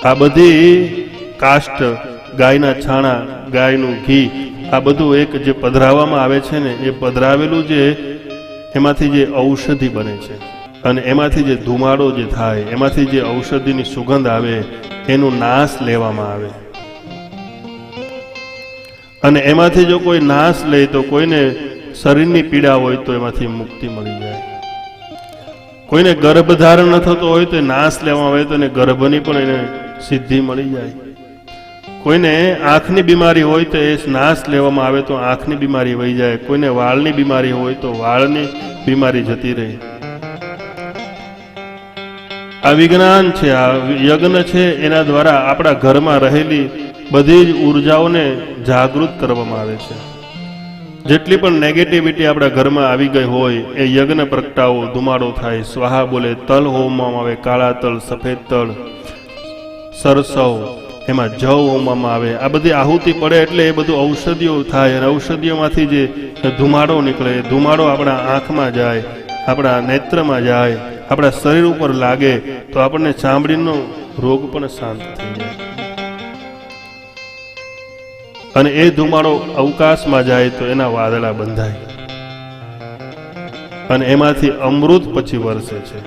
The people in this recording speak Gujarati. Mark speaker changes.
Speaker 1: આ બધી કાષ્ટ, ગાયના છાણા, ગાયનું ઘી, આ બધું એક જે પધરાવવામાં આવે છે ને, એ પધરાવેલું જે એમાંથી જે ઔષધિ બને છે અને એમાંથી જે ધુમાડો જે થાય, એમાંથી જે ઔષધિની સુગંધ આવે, એનો નાશ લેવામાં આવે. અને એમાંથી જો કોઈ નાશ લે તો કોઈને શરીરની પીડા હોય તો એમાંથી મુક્તિ મળી જાય. કોઈને ગર્ભ ધારણ ન થતો હોય તો નાશ લેવામાં આવે તો એને ગર્ભની પણ એને સિદ્ધિ મળી જાય. કોઈને આંખની બીમારી હોય તો એ નાશ લેવામાં આવે તો આંખની બીમારી વહી જાય. કોઈને વાળની બીમારી હોય તો વાળની બીમારી જતી રહે. આ વિજ્ઞાન છે, આ યજ્ઞ છે, એના દ્વારા આપણા ઘરમાં રહેલી બધી જ ઉર્જાઓને જાગૃત કરવામાં આવે છે. જેટલી પણ નેગેટિવિટી આપણા ઘરમાં આવી ગઈ હોય એ યજ્ઞ પ્રગટાવો, ધુમાડો થાય, સ્વાહા બોલે, તલ હોમવામાં આવે, કાળા તલ, સફેદ તલ, સરસવ, એમાં જવ હોમવામાં આવે. આ બધી આહુતિ પડે એટલે એ બધું ઔષધિઓ થાય અને ઔષધિઓમાંથી જે ધુમાડો નીકળે, ધુમાડો આપણા આંખમાં જાય, આપણા નેત્રમાં જાય, આપણા શરીર ઉપર લાગે તો આપણને ચામડીનો રોગ પણ શાંત થઈ જાય. અને એ ધુમાડો અવકાશમાં જાય તો એના વાદળા બંધાય અને એમાંથી અમૃત પછી વરસે છે.